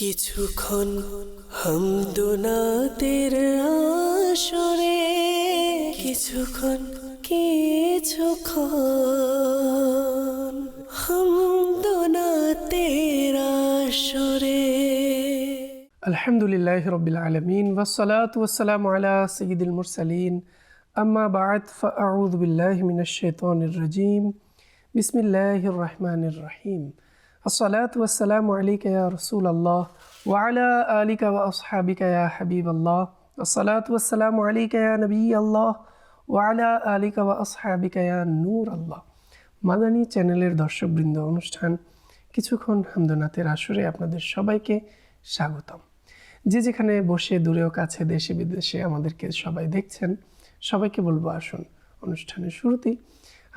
কিছুক্ষণ হামদুনাতের আসরে, কিছুক্ষণ হামদুনাতের আসরে। আলহামদুলিল্লাহি রাব্বিল আলামিন ওয়াসসালাতু ওয়াসসালামু আলা সাইয়্যিদিল মুরসালিন আম্মা বা'দ ফাআউযু বিল্লাহি মিনাশ শাইতানির রাজীম বিসমিল্লাহির রহমানির রহিম আসসালাতু ওয়াসসালামু আলাইকা ইয়া রাসূলাল্লাহ ওয়া আলা আলিকা ওয়া আসহাবিকা ইয়া হাবিবাল্লাহ আসসালাতু ওয়াসসালামু আলাইকা ইয়া নবিয়াল্লাহ ওয়া আলা আলিকা ওয়া আসহাবিকা ইয়া নূরাল্লাহ। মাদানী চ্যানেলের দর্শকবৃন্দ, অনুষ্ঠান কিছুক্ষণ হামদনাথের আসরে আপনাদের সবাইকে স্বাগতম। যে যেখানে বসে দূরেও কাছে দেশে বিদেশে আমাদেরকে সবাই দেখছেন, সবাইকে বলবো আসুন অনুষ্ঠানের শুরুতেই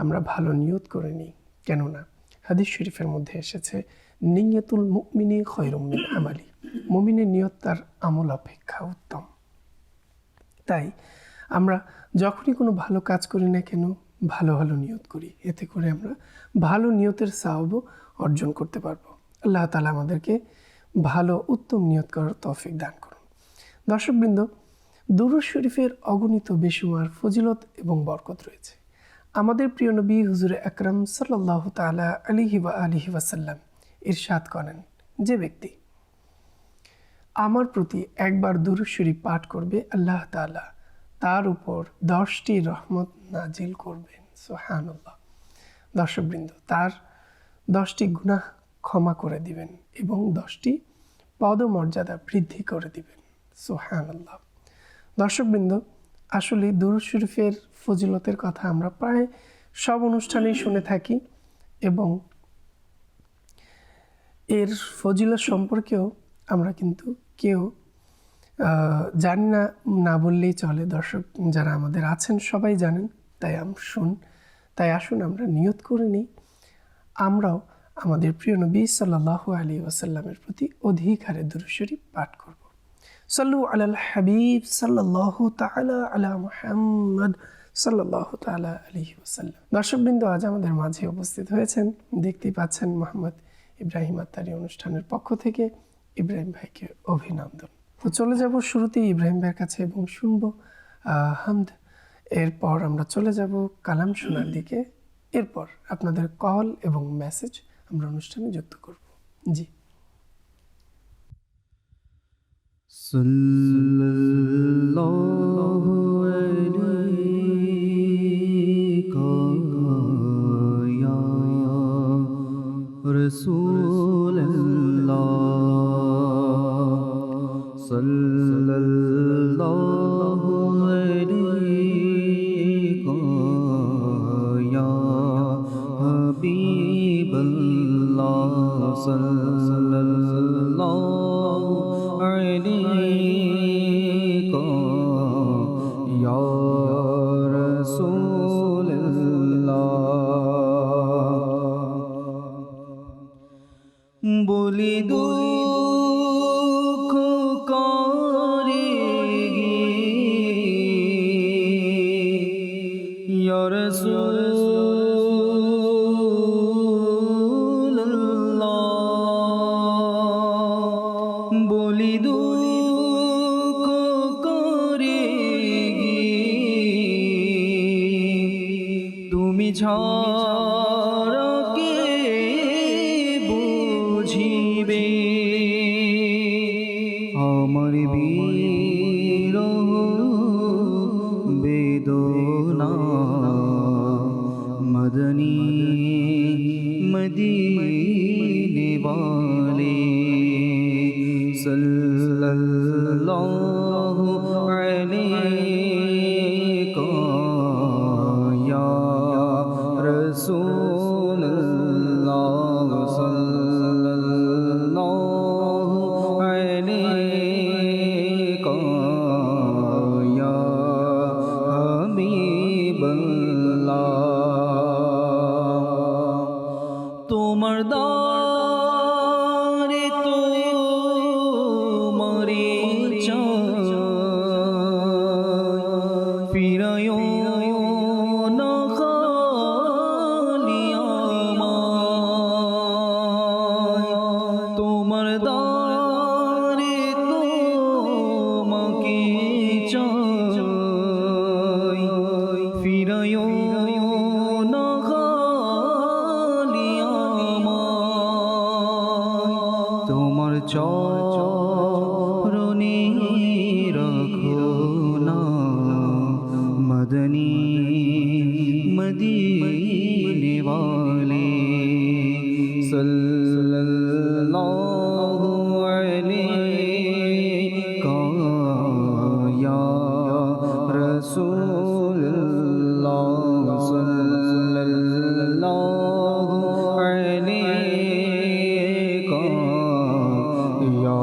আমরা ভালো নিয়ত করে নিই। কেননা হাদিস শরীফের মধ্যে এসেছে, নিয়তুল মুমিনি খয়রুম মিন আমালি, মুমিনের নিয়ত তার আমল অপেক্ষা উত্তম। তাই আমরা যখনই কোনো ভালো কাজ করি না কেন ভালো ভালো নিয়ত করি, এতে করে আমরা ভালো নিয়তের সওয়াব অর্জন করতে পারবো। আল্লাহ তাআলা আমাদেরকে ভালো উত্তম নিয়ত করার তৌফিক দান করুন। দর্শকবৃন্দ, দুরূদ শরীফের অগণিত বেশুমার ফজিলত এবং বরকত রয়েছে। আমাদের প্রিয় নবী হুজুরে আকরাম সাল্লাল্লাহু তাআলা আলাইহি ওয়া আলিহি ওয়াসাল্লাম ইরশাদ করেন, যে ব্যক্তি আমার প্রতি একবার দুরূদ শরীফ পাঠ করবে, আল্লাহ তাআলা তার উপর 10টি রহমত নাজিল করবেন। সুবহানাল্লাহ। দর্শকবৃন্দ, তার 10টি গুনাহ ক্ষমা করে দিবেন এবং 10টি পদমর্যাদা বৃদ্ধি করে দিবেন। সুবহানাল্লাহ। দর্শকবৃন্দ, আসলে দুরূদ শরীফের ফজিলতের কথা আমরা প্রায় সব অনুষ্ঠানেই শুনে থাকি এবং এর ফজিলত সম্পর্কেও আমরা কিন্তু কেউ জানি না, না বললেই চলে। দর্শক যারা আমাদের আছেন সবাই জানেন, তাই আসুন আমরা নিয়ত করে নিই, আমরাও আমাদের প্রিয় নবী সাল্লাল্লাহু আলাইহি ওয়াসাল্লামের প্রতি অধিক হারে দুরূদ শরীফ পাঠ করব। সাল্লু আলাল হাবিব সাল্লাল্লাহু তাআলা আলা মুহাম্মদ সাল্লাল্লাহু তাআলা আলাইহি ওয়াসাল্লাম। দর্শকবৃন্দ, আজ আমাদের মাঝে উপস্থিত হয়েছেন, দেখতেই পাচ্ছেন, মোহাম্মদ ইব্রাহিম আত্তারি অনুষ্ঠানের পক্ষ থেকে ইব্রাহিম ভাইকে অভিনন্দন। তো চলে যাব শুরুতেই ইব্রাহিম ভাইয়ের কাছে এবং শুনবো হামদ। এরপর আমরা চলে যাব কালাম শোনার দিকে। এরপর আপনাদের কল এবং মেসেজ আমরা অনুষ্ঠানে যুক্ত করব। জি। সাল্লাল্লাহু আলাইকা ইয়া রাসূলুল্লাহ, সাল্লাল্লাহু আলাইকা ইয়া হাবিবাল্লাহ, সাল্লাল্লাহু আলাইকা ইয়া রাসূলুল্লাহ। বলি দুঃখ করে ইয়া রাসূলুল্লাহ, বলি দুঃখ করে তুমি ছাড়া কে বুঝিবে আমার বিরহ বেদনা, মদনী মদিনে वाले सल्लल्लाहु अलैका या रसूलल्लाह, सल्लल्लाहु अलैका या हबीबल्लाह। তোমার দারে তো চরণে রাখো না মদনী মদিনে वाले सल्लल्लाहु अलैका या रसूलल्लाह सल्लल्लाहु अलैका या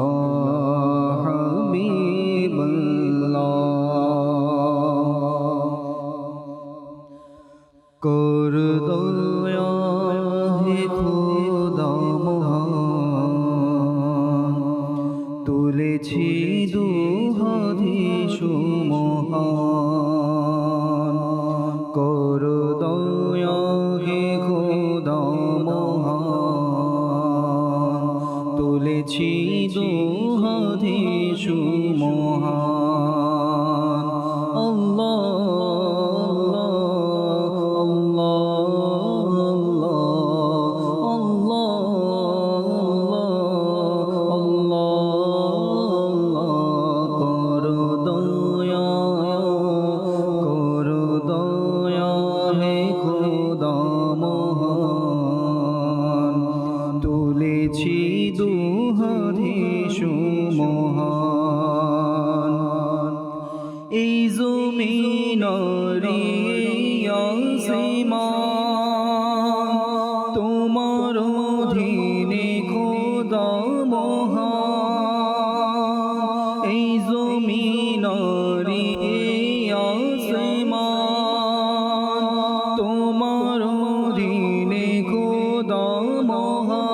कर दया हे खुदा महान तुलेছি দুহাদিস মহান कर दया हे खुदा महान तुलेছি দুহাদিস মহান আল্লাহ তুলেছি দুহাদিস মহান এই জমিনারি আসমান তোমার অধীনে খোদা মহান এই জমিনারি আসমান তোমার অধীনে খোদা মহান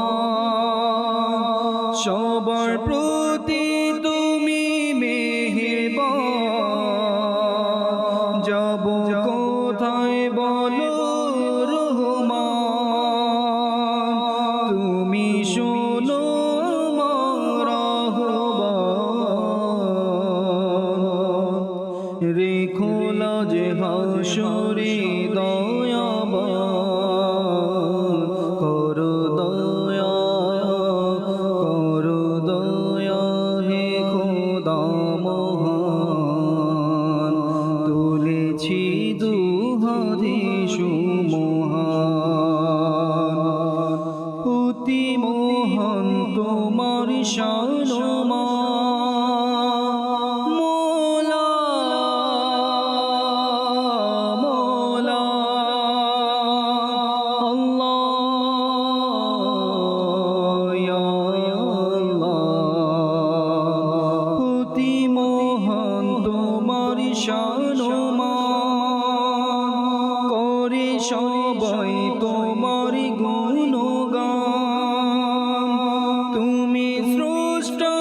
সবার প্রতি তুমি মেহেরবান যাব কোথায় বলো রহমান তুমি শোনো আমার আহ্বান রেখো লাজে হাসরে দয়াবান করো দয়া হে খোদা মহান তুলেছি দুহাদিস মহান অতি মহান তোমার শান মোলা মোলা আল্লাহ ইয়া আল্লাহ অতি মহান তোমার শান করে সবাই তোমার গুণগান তুমি স্রষ্টা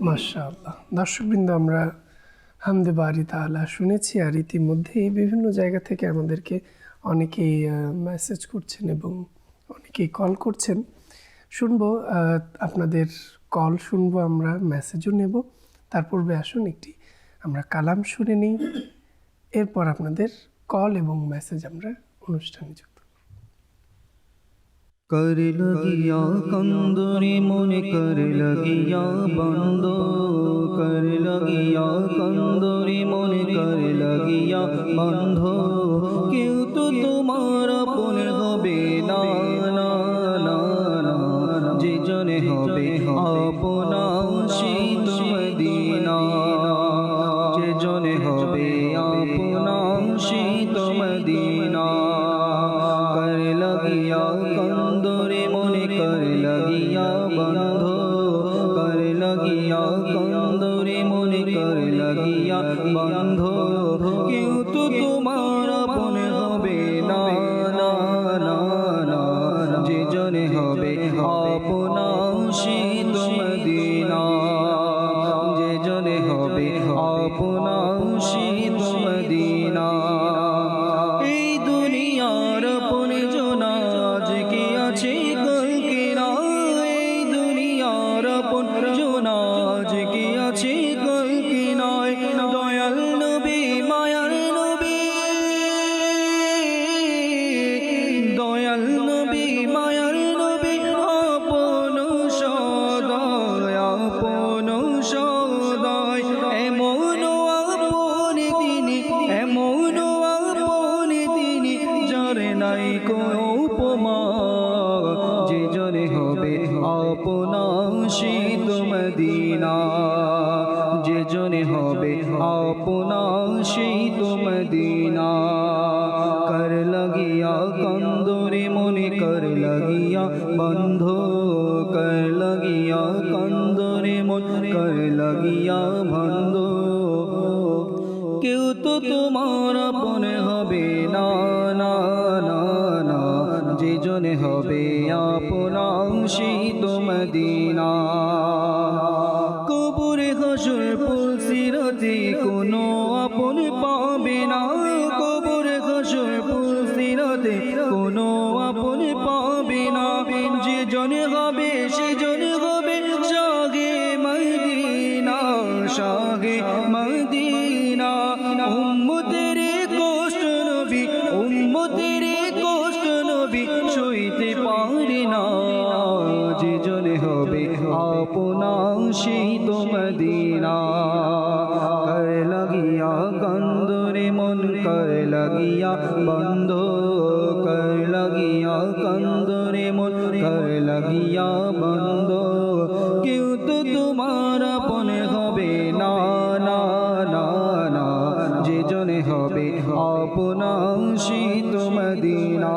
মাশাআল্লাহ। দর্শকবৃন্দ, আমরা হামদে বারি তাআলা শুনেছি, আর ইতিমধ্যেই বিভিন্ন জায়গা থেকে আমাদেরকে অনেকেই মেসেজ করছেন এবং অনেকেই কল করছেন। শুনবো আপনাদের কল, শুনবো আমরা, মেসেজও নেব। তার পূর্বে আসুন একটি আমরা কালাম শুনে নিই, এরপর আপনাদের কল এবং মেসেজ আমরা অনুষ্ঠানে যুক্ত। कर लगिया कंदरे मन कर लगिया बंद कर लगिया कंदरे मन कर लगिया बंध क्यों तो तुम्हार अपन हबे ना ना ना ना जे जने हबे अपना शीत मदीना जे जने हबे अपना शीत मदीना कर लगिया कंदरे मने कर लगिया बंध कर लगिया कंदरे मने कर लगिया बंध क्यों तो तुम्हार अपन हबे ना ना ना ना जे जने हबे अपना शीत मदीना जे जने हबे अपना शीत मदीना এই দুনিয়ার আপনে জনা আজ কি আছে কাল কি না এই দুনিয়ার আপন জনা আজ কি আছে কাল কি নাই দয়াল নবী মায়ার নবী দয়াল নবী মায়ার নবী আপন সদায় আপন সদায় এমন আপন তিনি এমন আপন তিনি যার নাই কোনো উপমা যে জনে হবে আপনা শীত মদিনা যে জনে হবে আপনা শীত মদিনা कर लगिया कंदरे मने कर लगिया बंध कर लगिया कंदरे मन कर लगिया बंध क्यों तो तुम्हार अपन हबे ना ना ना ना जे जने हबे अपना शीत मदीना कबरे हाशर पुलसिरते कोनो अपन पाबे ना कबरे हाशर पुलसिरते कोनो अपन पाबे ना जे जने हबे से जने हबे शागे मदीना शागे मदीना उम्मतेर कष्ट नबी उम्मतेर कष्ट नबी সইতে পারে না যে জনে হবে আপনা শীত মদিনা कर लगिया कंदरे मन कर लगिया बंध कर लगिया कंदरे मन कर लगिया बंध क्यों तो तुम्हार अपन हबे ना ना ना ना जे जने हबे अपना शीत मदीना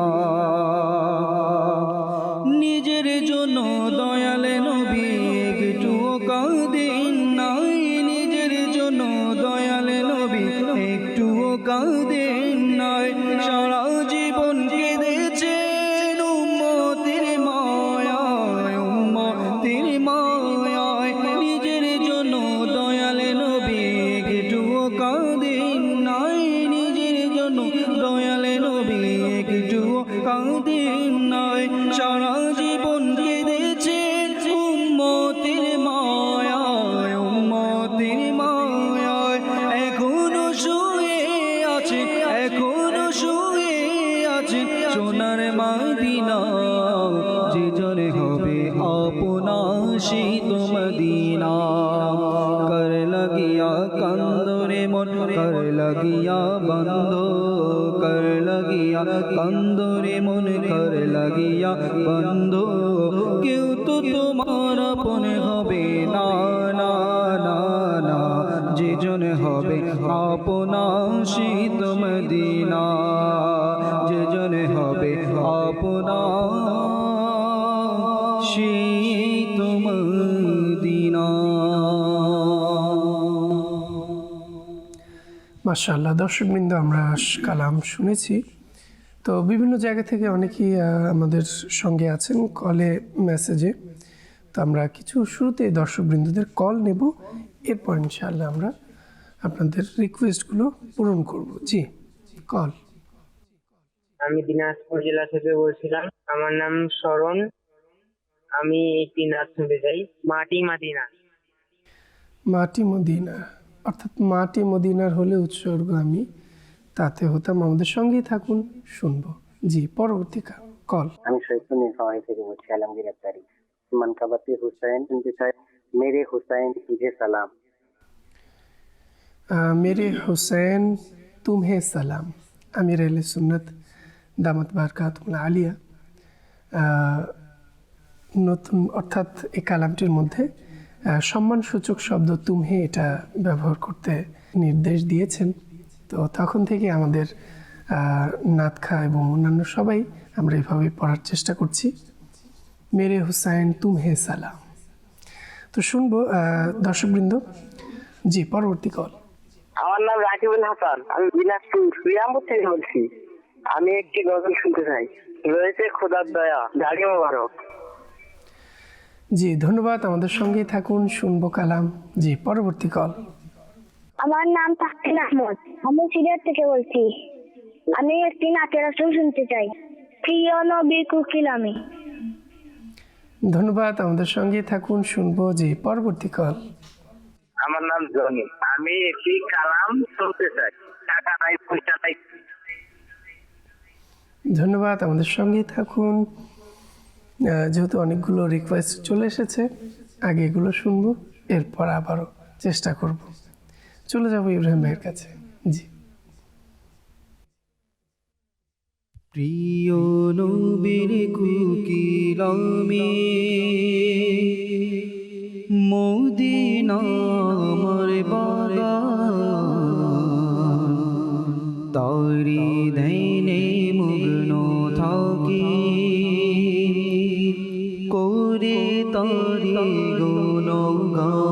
নিজের জন্য দয়ালে নবী একটুও কাঁদেন নাই নিজের জন্য দয়ালে নবী একটুও কাঁদেন নাই সারা জীবন কেঁদেছেন উম্মতের মায়ায় উম্মতের মায়ায় নিজের জন্য দয়ালে নবী একটুও কাঁদেন নাই নিজের জন্য দয়ালে নবী একটুও কাঁদেন নাই সারা জীবন কেঁদেছেন উম্মতের মায়ায় উম্মতের মায়ায় এখনো শুয়ে আছে এখনো শুয়ে আছে সোনার মদিনা যে জনে হবে আপনা শীত মদিনা कर लगिया कंदरे मन कर लगिया बंध कर लगिया कंदरे मन कर लगिया बंध क्यों तो तुम्हार अपन हबे ना ना ना ना जे जने हबे अपना শীত মদিনা যে জনে হবে अपना শীত মদিনা মাশাআল্লাহ। দর্শকবৃন্দ, আমরা কালাম শুনেছি। তো বিভিন্ন জায়গা থেকে অনেকেই আমাদের সঙ্গে আছেন কলে, মেসেজে। তো আমরা কিছু শুরুতে দর্শকবৃন্দদের কল নেব, এরপর ইনশাআল্লাহ আমরা আপনাদের রিকোয়েস্টগুলো পূরণ করব। জি, কল। আমি দিনাজপুর জেলা থেকে বলছিলাম। আমার নাম শরণ। আমি একটি নাচ শুনতে চাই, মাটি মাদিনা। মাটি মদিনা, অর্থাৎ মাটি মদিনার হলে উৎসর্গ আমি তাতে হতাম। আমাদের সঙ্গেই থাকুন, শুনবো। জি, পরবর্তী কল। আমি শৈতুনি হাওয়াই থেকে বলছি, আলমগীর আত্তারি। মানকাবাতি হুসাইন শুনতে চাই, মেরে হুসাইন তুঝে সালাম। মেরে হুসैन তুমহে সালাম, আমির আহলে সুন্নাত দামাত বারকাতুল আলিয়া। নতুন, অর্থাৎ এই কালামটির মধ্যে সম্মানসূচক শব্দ তুমহে এটা ব্যবহার করতে নির্দেশ দিয়েছেন। তো তখন থেকে আমাদের নাতখা এবং অন্যান্য সবাই আমরা এভাবে পড়ার চেষ্টা করছি, মেরে হুসাইন তুমহে সালাম। তো শুনবো দর্শকবৃন্দ। জি, পরবর্তী কল। আমার নাম রাকিবুল হাসান। আমি দিনাজপুর শ্রীরামপুর থেকে বলছি। আমি একটি গজল শুনতে চাই, রয়েছে খোদার দয়া, দাড়ি মোবারক। জি, ধন্যবাদ। আমাদের সঙ্গেই থাকুন, শুনবো কালাম। জি, পরবর্তী কল। আমার নাম তাহসিন আহমদ। আমি সিলেট থেকে বলছি। আমি একটি নাচের আসর শুনতে চাই, প্রিয় নবী কুকিল আমি। ধন্যবাদ। আমাদের সঙ্গেই থাকুন, শুনবো। জি, পরবর্তী কল। আমার নাম জনি। আমি একটি কালাম শুনতে চাই, টাকা নাই পয়সা নাই। ধন্যবাদ। আমাদের সঙ্গেই থাকুন। যেহেতু অনেকগুলো রিকোয়েস্ট চলে এসেছে, আগে এগুলো শুনবো, এরপর আবারও চেষ্টা করব। চলে যাব ইব্রাহিম ভাইয়ের কাছে। জি। প্রিয় নবীর কুকিল আমি, মদিনা আমার বাগান, তারি ধ্যানে মগ্ন থাকি, করে তারি গুণগান।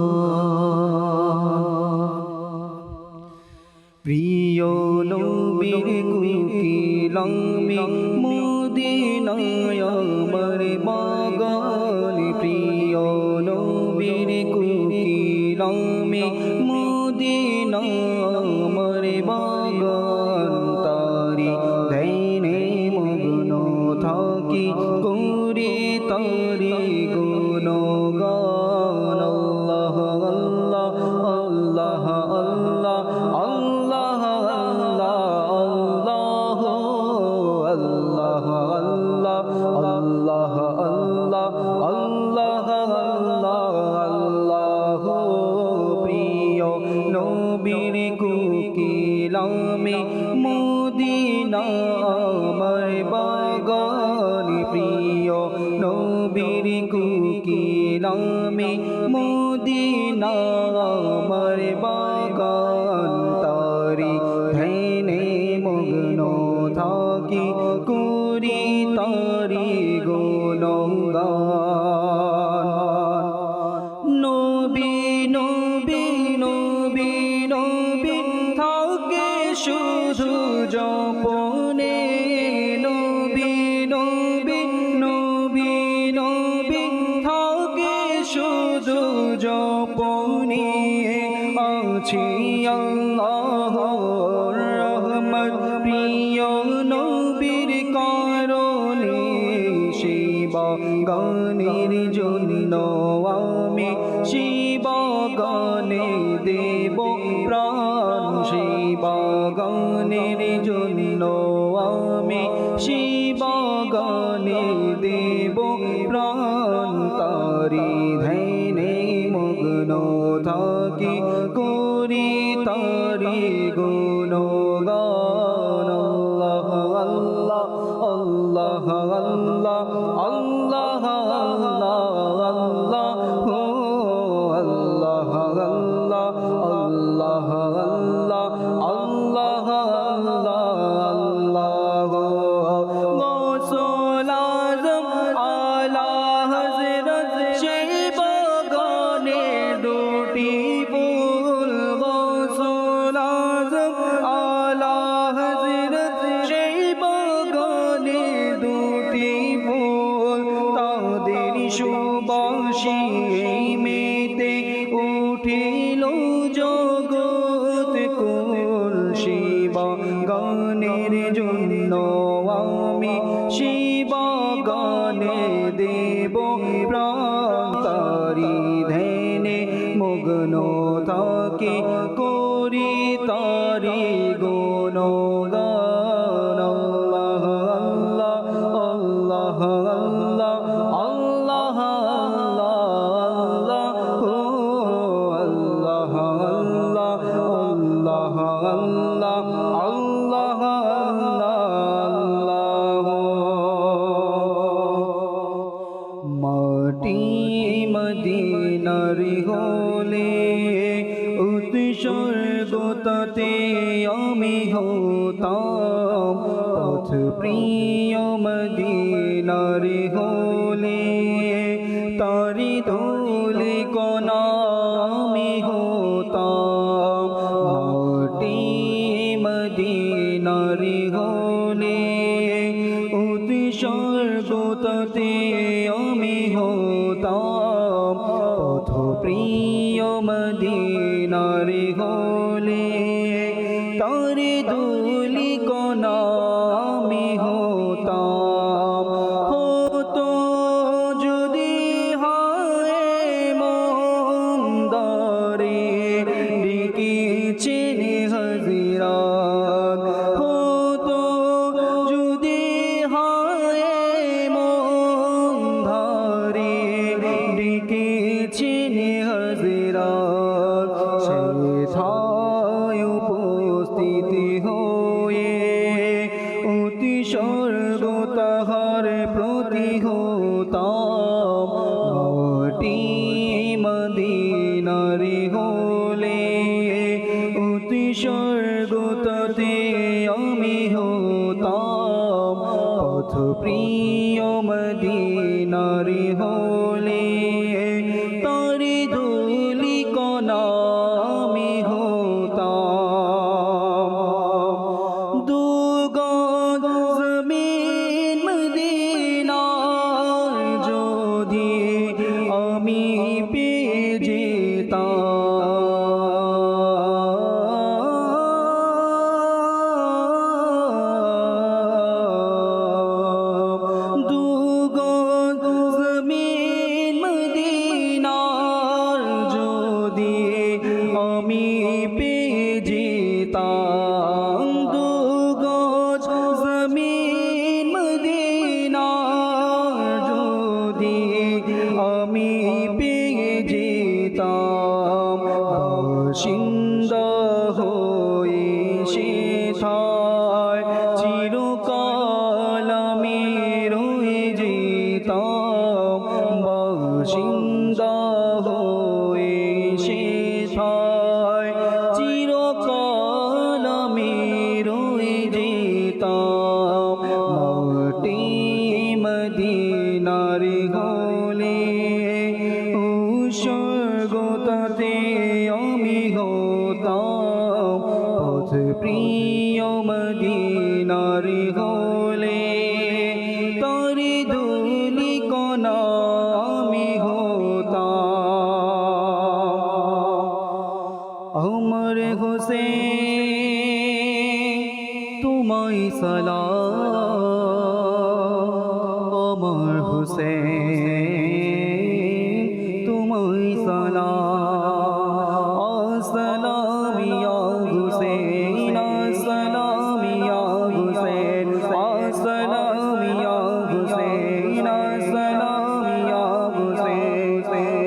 প্রিয় নবীর কুকিল আমি, মদিনায় আমার বাগান। প্রিয় নবীর কুকিল আমি, মদিনায় আমার বাগান, তারি ধ্যানে মগ্ন থাকি, করি তারি গুণগান। আল্লাহ আল্লাহ আল্লাহ আল্লাহ আল্লাহ আল্লাহ আল্লাহ আল্লাহ আল্লাহ আল্লাহ আল্লাহ আল্লাহ আল্লাহ। প্রিয় নবীর কুকিল আমি, মদিনা আমার বাগান। প্রিয় নবীর কুকিল আমি, মদিনা আমার বাগান, তারি ধ্যানে মগ্ন থাকি, করি তারি গুণগান। নবী নবী নবী নবী থাকে শুধু জপনে, নবী নবী নবী নবী থাকে শুধু জপনে। আছি আল্লাহর রহমত প্রিয় নবীর কারণে, সেই বাগানের জন্য আমি, সেই বাগানে দেব প্রাণ, সেই বাগানের জন্য আমি, সেই বাগানে দেব প্রাণ, তারি ধ্যানে মগ্ন থাকি, করি তারি গুণগান। আল্লাহ আল্লাহ আল্লাহ আল্লাহ আল্লাহ আল্লাহ আল্লাহ আল্লাহ আল্লাহ আল্লাহ আল্লাহ আল্লাহ আল্লাহ। গৌসুল আজম আলা হযরত সেই বাগানে দুটি ফুল, গৌসুল আজম আলা হযরত সেই বাগানে দুটি ফুল, তাদের সুবাসী মগ্ন থাকি করি তারি গুণগান আল্লাহ আল্লাহ আল্লাহ আল্লাহ আল্লাহ আল্লাহ আল্লাহ আল্লাহ আল্লাহ আল্লাহ মাটি মদিনার হলে উৎসর্গতাতে আমি হতাম পথ প্রিয় মদিনার হলে তারি ধুলি কণা আমি হতাম মাটি মদিনার হলে উৎসর্গতাতে আমি হতাম পথ প্রিয় মদিনার হলে তারি ধুলি কণা আমি হতাম হতো যদি হয় মন্দারে ডেকেছেন হাজিরাত হতো যদি হয় মন্দারে ডেকেছেন হাজিরাত সেথায় উপস্থিতি হয়ে অতিস্বর্গ তাহার প্রতি হতাম মাটি মদিনার হলে অতিস্বর্গ তাতে আমি হতাম পথ প্রিয় মদিনার হলে তারি ধুলি কণা আমি হতাম দুগজ জমিন মদিনার যদি আমি পেয়ে যেতাম দুগজ জমিন মদিনার যদি আমি পেয়ে যেতাম দুগজ জমিন মদিনার যদি আমি পেয়ে যেতাম বাসিন্দা হয়ে সেথায় চিরকাল আমি রয়ে যেতাম বাসিন্দা হয়ে সেথায় চিরকাল আমি রয়ে যেতাম মাটি মদিনার হলে উৎসর্গতাতে আমি হতাম পথ প্রিয় মদিনার হলে তারি ধুলি কণা আমি হতাম আমার হোসেন তোমায় সালাম আমার হোসেন তোমায় সালাম আসসালাম ইয়া হুসেন আসসালাম ইয়া হুসেন আসসালাম ইয়া হুসেন আসসালাম ইয়া হুসেন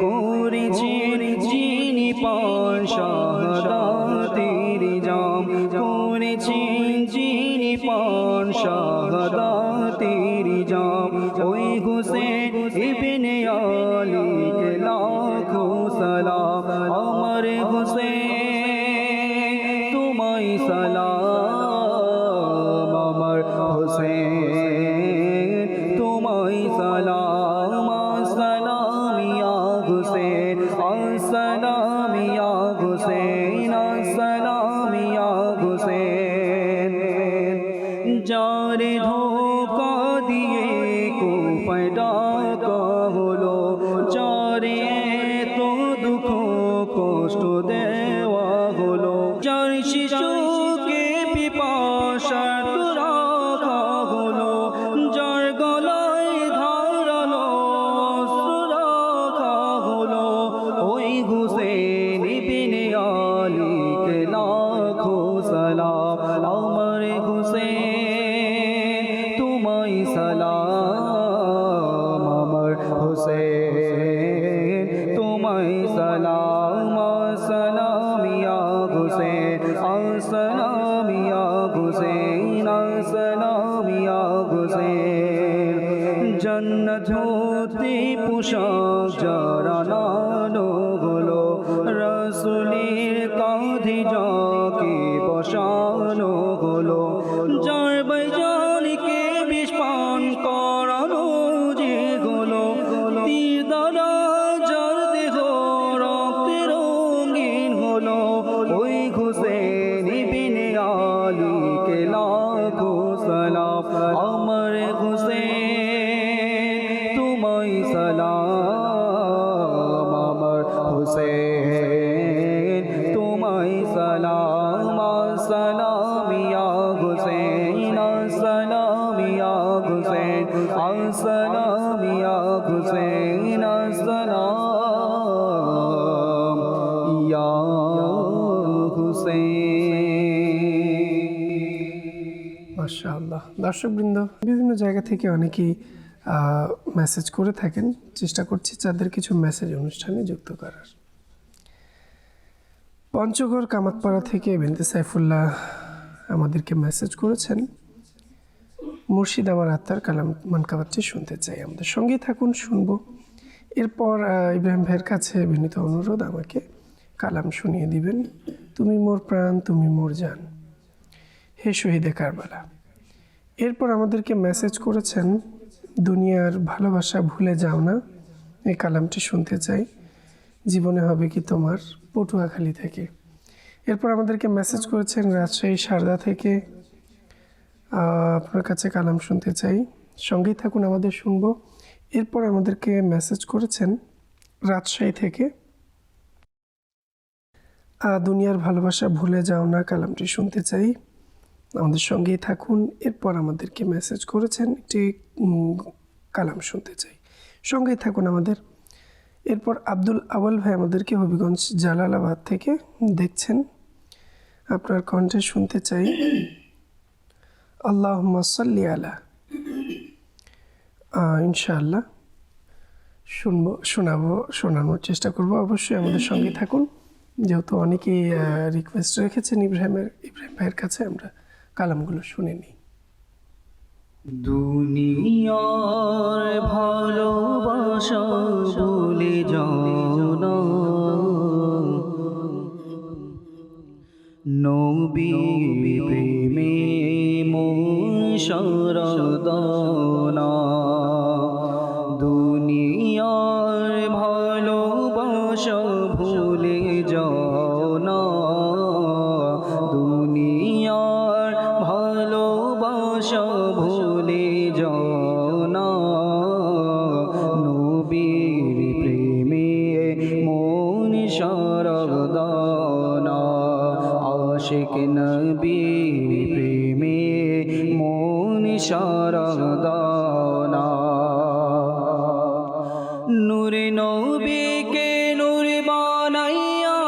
করেছেন যিনি পান শাহাদাতের জাম করেছেন যিনি পান শাহাদাতের জাম ওই হুসেন ইবনে আলীকে লাখো সালাম আমার হুসেন তোমায় সালাম আমার হুসেন তোমায় সালাম আসসালাম ইয়া হুসেন আসসালাম ইয়া হুসেন আসসালাম ইয়া হুসেন যারে ধোকা দিয়ে কোফায় ডাকা হলো যারে তো দুঃখ কষ্ট দেওয়া হলো যার শিশুকে পিপাসা রাখা হলো যার গলায় ধারালো অস্ত্র রাখা হলো ওই হুসেন ইবনে আলী কে লাখো সালাম আমার হুসেন তোমায় সালাম আমার হুসেন তোমায় সালাম আসসালাম ইয়া হুসেন আসসালাম ইয়া হুসেন আসসালাম ইয়া হুসেন জন্নত হতে পোশাক যারা নানো হলো রাসূলের কাঁধে যাকে বসানো হলো যার বাইজানকে বিষ পান করানো যে হলো তীর দ্বারা যার দেহ রক্তে রঙিন হলো ওই হুসেন ইবনে আলী কে লাখো সালাম আমার হুসেন তোমায় সালাম আমার হুসেন তোমায় সালাম আসসালাম ইয়া হুসেন আসসালাম ইয়া হুসেন আসসালাম ইয়া হুসেন আসসালাম ইয়া হুসেন। মাশাআল্লাহ। দর্শকবৃন্দ, বিভিন্ন জায়গা থেকে অনেকেই মেসেজ করে থাকেন। চেষ্টা করছি যাদের কিছু মেসেজ অনুষ্ঠানে যুক্ত করার। পঞ্চগড় কামাতপাড়া থেকে বিনতে সাইফুল্লাহ আমাদেরকে মেসেজ করেছেন, মুর্শিদ আমার আত্মার কালাম মানকাবাতটি শুনতে চাই, আমাদের সঙ্গেই থাকুন, শুনবো। এরপর ইব্রাহিম ভাইয়ের কাছে বিনীত অনুরোধ, আমাকে কালাম শুনিয়ে দিবেন। তুমি মোর প্রাণ, তুমি মোর জান, হে শহীদে কারবালা। এরপর আমাদেরকে মেসেজ করেছেন, দুনিয়ার ভালোবাসা ভুলে যাও না, এই কালামটি শুনতে চাই, জীবনে হবে কি তোমার, পটুয়াখালী থেকে। এরপর আমাদেরকে মেসেজ করেছেন রাজশাহী সারদা থেকে, আপনার কাছে কালাম শুনতে চাই, সঙ্গেই থাকুন, আমাদের শুনবো। এরপর আমাদেরকে মেসেজ করেছেন রাজশাহী থেকে, দুনিয়ার ভালোবাসা ভুলে যাও না, কালামটি শুনতে চাই, আমাদের সঙ্গেই থাকুন। এরপর আমাদেরকে মেসেজ করেছেন একটি কালাম শুনতে চাই, সঙ্গেই থাকুন আমাদের। এরপর আব্দুল আওয়াল ভাই আমাদেরকে হবিগঞ্জ জালালাবাদ থেকে দেখছেন, আপনার কণ্ঠে শুনতে চাই, আল্লাহুম্মা সাল্লি আলা। ইনশাআল্লাহ শোনানোর চেষ্টা করব। অবশ্যই আমাদের সঙ্গে থাকুন, যেহেতু অনেকেই রিকোয়েস্ট রেখেছেন ইব্রাহিম ভাইয়ের কাছে, আমরা কালামগুলো শুনে নিই। দুনিয়ার ভালোবাসা ভুলে যাও না, নবীর প্রেমে মন শরদানা। দুনিয়ার ভালোবাসা ভুলে যাও না, দুনিয়ার ভালোবাসা ভুলে যাও না, নবীর প্রেমে মন শরদানা। আশিক নবীর প্রেমে মন শরদানা। নূরে নবীকে নূর বানাইয়া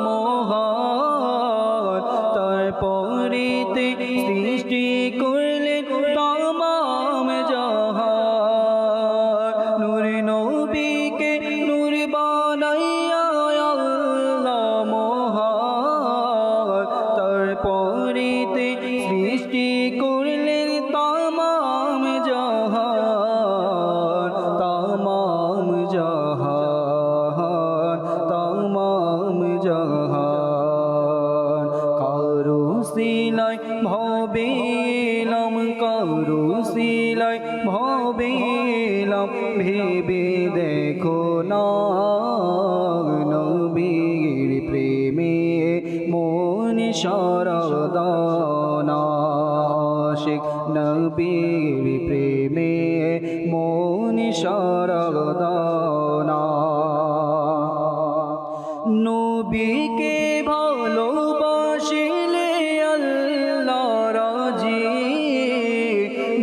মহান, তারপরেতে সৃষ্টি করলেন তামাম জাহান। নূরে নবীকে নূর বানাইয়া মহান, তারপরেতে সৃষ্টি করলেন তামাম জাহান, তামাম জাহান, তামাম জাহান। কারো সিলাই ভাবেলাম, কারো সিলাই ভাবেলাম, ভেবে দেখো না, নবীর প্রেমে মন শরদানা। আশিক নবীর প্রেমে মন শরদানা। নবীকে ভালোবাসিলে আল্লাহ রাজি,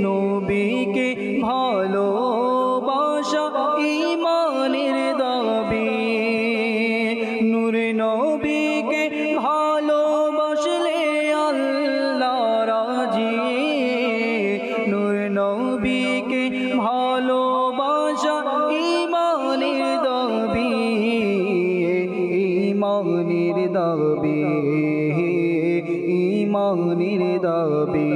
নবীকে ভালোবাসা ঈমানের দাবি। ইমানের দাবি, ইমানের দাবি।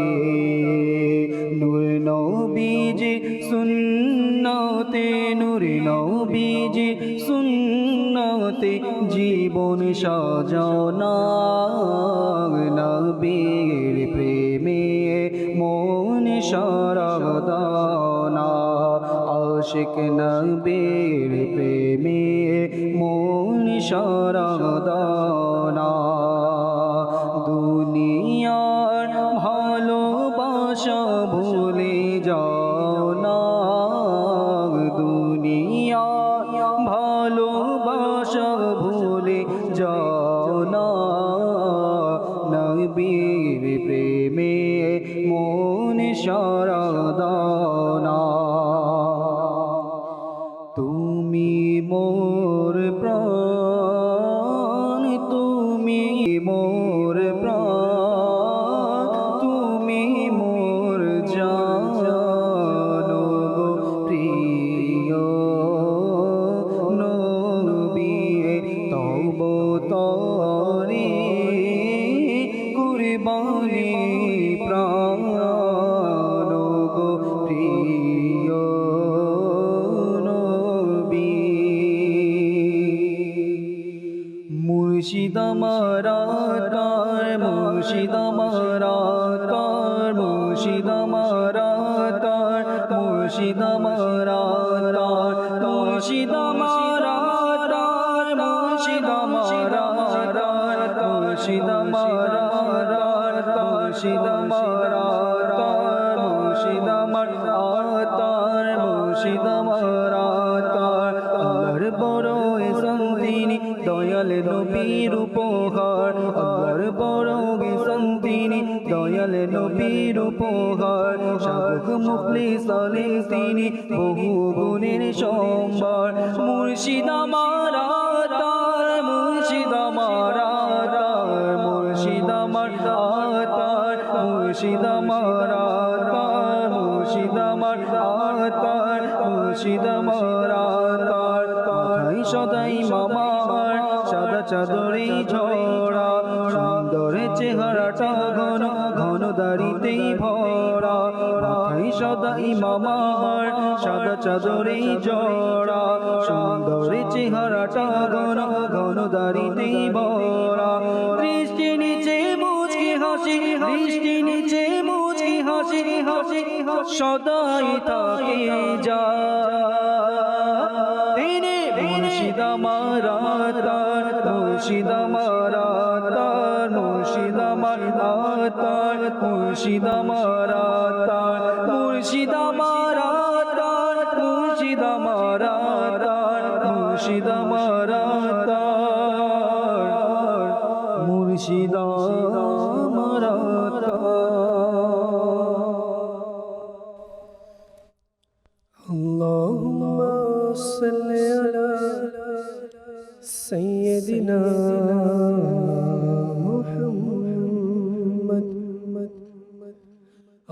নূর নবীজি সুন্নতে, নূর নবীজি সুন্নতে জীবন সাজানা। নবীর প্রেমে মন সারাদানা, আশিক নবীর প্রেমে মন সারাদানা। দুনিয়ার ভালোবাসা ভুলে যাও না, দুনিয়ার ভালোবাসা ভুলে যাও না। নবীর প্রেমে মন সারাদানা। তুমি মোর প্রাণ, তুমি মোর প্রাণ, তুমি মোর জান গো প্রিয় নবী। তব তরে কুরবানি প্রাণ গো প্রিয় নবী। মুর্শিদ আমারা তার, মুর্শিদ আমারা তার, মুর্শিদ আমারা তার, মুর্শিদ আমারা তার, মুর্শিদ আমারা তার, মুর্শিদ আমারা তার, মুর্শিদ আমারা তার, মুর্শিদ আমারা তার, মুর্শিদ আমারা তার, মুর্শিদ আমারা তার। আল্লাহর বড় এহসান তিনি, দয়াল নবীর উপহার। আল্লাহর বড় এহসান তিনি, দয়াল নবীর উপহার। সাধক মুখলিস আলিম তিনি, বহু গুণের সম্ভার। মুর্শিদ আমারা তার, মুর্শিদ আমারা তার, মুর্শিদ আমারা তার, মুর্শিদ আমারা তার, মুর্শিদ আমারা তার, মুর্শিদ আমারা তার। তাই সদাই মামার সাদা চাদরে ঝরা, সুন্দর চেহারাটা ঘন ঘন দাড়িতেই ভরা। তাই সদাই মামার সাদা চাদরে ঝরা, সুন্দর চেহারাটা ঘন ঘন দাড়িতেই ভরা। দৃষ্টি নিচে মুচকি হাসি, দৃষ্টি নিচে মুচকি হাসি, হাসি সদাই থাকে যা। তিনি মুর্শিদ আমারা তার, মুর্শিদ আমারা তার, মুর্শিদ আমারা তার, মুর্শিদ আমারা তার, মুর্শিদ আমারা তার, মুর্শিদ আমারা তার, মুর্শিদ আমারা তার, মুর্শিদ আমারা اللهم صل على سيدنا محمد.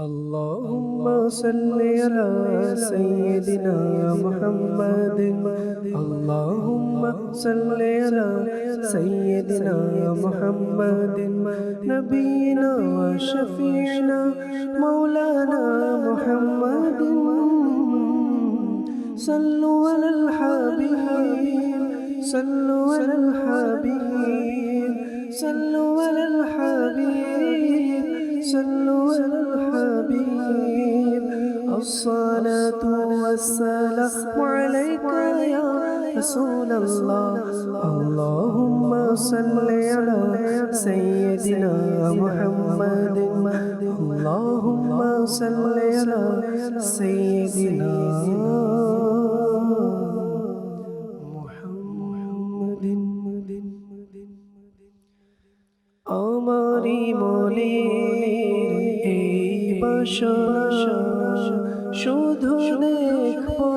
اللهم صل على سيدنا محمد. اللهم صل على سيدنا محمد نبينا وشفيعنا مولانا محمد. صلوا على الحبيب، صلوا على الحبيب، صلوا على الحبيب، صلوا على الحبيب. الصلاة والسلام عليك يا رسول الله. اللهم صل على سيدنا محمد. اللهم صل على سيدنا محمد. আমারি মনের এই বাসনা শুধু দেখবো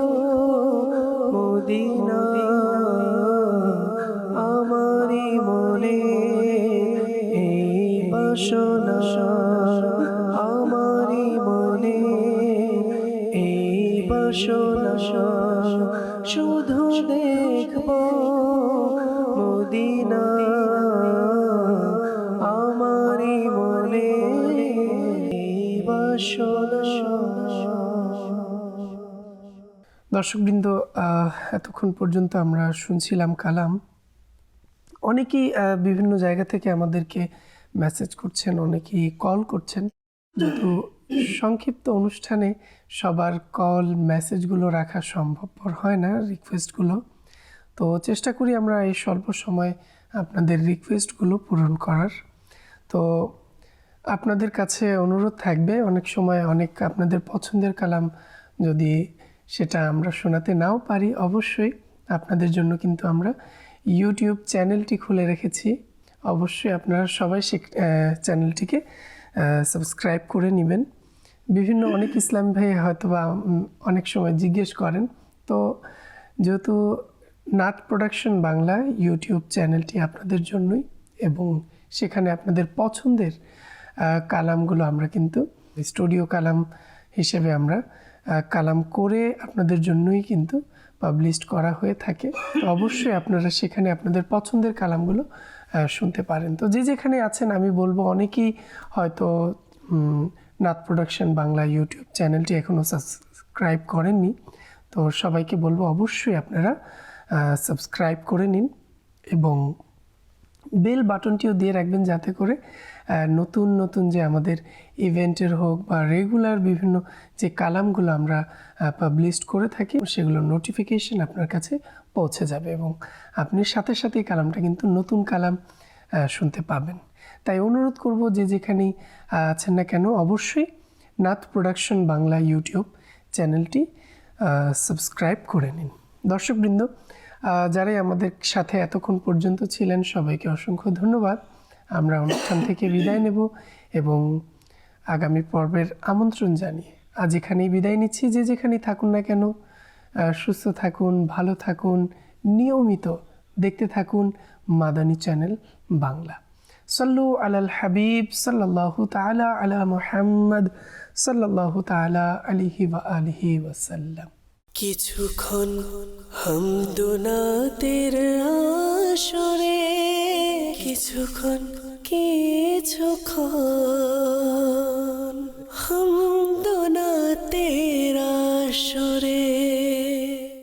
মদিনা। আমারি মনে এই বাসনা, আমারি মনে এই বাসনা শুধু দেখবো মদিনা আমারি মনে বাসনা। দর্শকবৃন্দ, এতক্ষণ পর্যন্ত আমরা শুনছিলাম কালাম। অনেকেই বিভিন্ন জায়গা থেকে আমাদেরকে মেসেজ করছেন, অনেকেই কল করছেন। যেহেতু সংক্ষিপ্ত অনুষ্ঠানে সবার কল মেসেজগুলো রাখা সম্ভবপর হয় না, রিকোয়েস্টগুলো, তো চেষ্টা করি আমরা এই স্বল্প সময় আপনাদের রিকোয়েস্টগুলো পূরণ করার। তো আপনাদের কাছে অনুরোধ থাকবে, অনেক সময় অনেক আপনাদের পছন্দের কালাম যদি সেটা আমরা শোনাতে নাও পারি, অবশ্যই আপনাদের জন্য কিন্তু আমরা ইউটিউব চ্যানেলটি খুলে রেখেছি। অবশ্যই আপনারা সবাই সে চ্যানেলটিকে সাবস্ক্রাইব করে নেবেন। বিভিন্ন অনেক ইসলাম ভাই হয়তো বা অনেক সময় জিজ্ঞেস করেন, তো যেহেতু নাথ প্রোডাকশন বাংলা ইউটিউব চ্যানেলটি আপনাদের জন্যই, এবং সেখানে আপনাদের পছন্দের কালামগুলো আমরা কিন্তু স্টুডিও কালাম হিসেবে আমরা কালাম করে আপনাদের জন্যই কিন্তু পাবলিশ করা হয়ে থাকে। তো অবশ্যই আপনারা সেখানে আপনাদের পছন্দের কালামগুলো শুনতে পারেন। তো যে যেখানে আছেন, আমি বলবো অনেকেই হয়তো নাথ প্রোডাকশন বাংলা ইউটিউব চ্যানেলটি এখনও সাবস্ক্রাইব করেননি, তো সবাইকে বলবো অবশ্যই আপনারা সাবস্ক্রাইব করে নিন এবং বেল বাটনটিও দিয়ে রাখবেন, যাতে করে নতুন নতুন যে আমাদের ইভেন্টের হোক বা রেগুলার বিভিন্ন যে কালামগুলো আমরা পাবলিশ করে থাকি সেগুলোর নোটিফিকেশন আপনার কাছে পৌঁছে যাবে এবং আপনি সাথে সাথেই কালামটা কিন্তু নতুন কালাম শুনতে পাবেন। তাই অনুরোধ করব যে যেখানেই আছেন না কেন, অবশ্যই নাথ প্রোডাকশন বাংলা ইউটিউব চ্যানেলটি সাবস্ক্রাইব করে নিন। দর্শকবৃন্দ, যারাই আমাদের সাথে এতক্ষণ পর্যন্ত ছিলেন, সবাইকে অসংখ্য ধন্যবাদ। আমরা অনুষ্ঠান থেকে বিদায় নেব এবং আগামী পর্বের আমন্ত্রণ জানিয়ে আজ এখানেই বিদায় নিচ্ছি। যে যেখানেই থাকুন না কেন, সুস্থ থাকুন, ভালো থাকুন, নিয়মিত দেখতে থাকুন মাদানী চ্যানেল বাংলা। সাল্লু আলাল হাবিব সাল্লাল্লাহু তাআলা আলা মুহাম্মদ সাল্লাল্লাহু তাআলা আলাইহি ওয়া আলিহি ওয়াসাল্লাম। কিছুক্ষণ হামদুনাতের আসরে, কিছুক্ষণ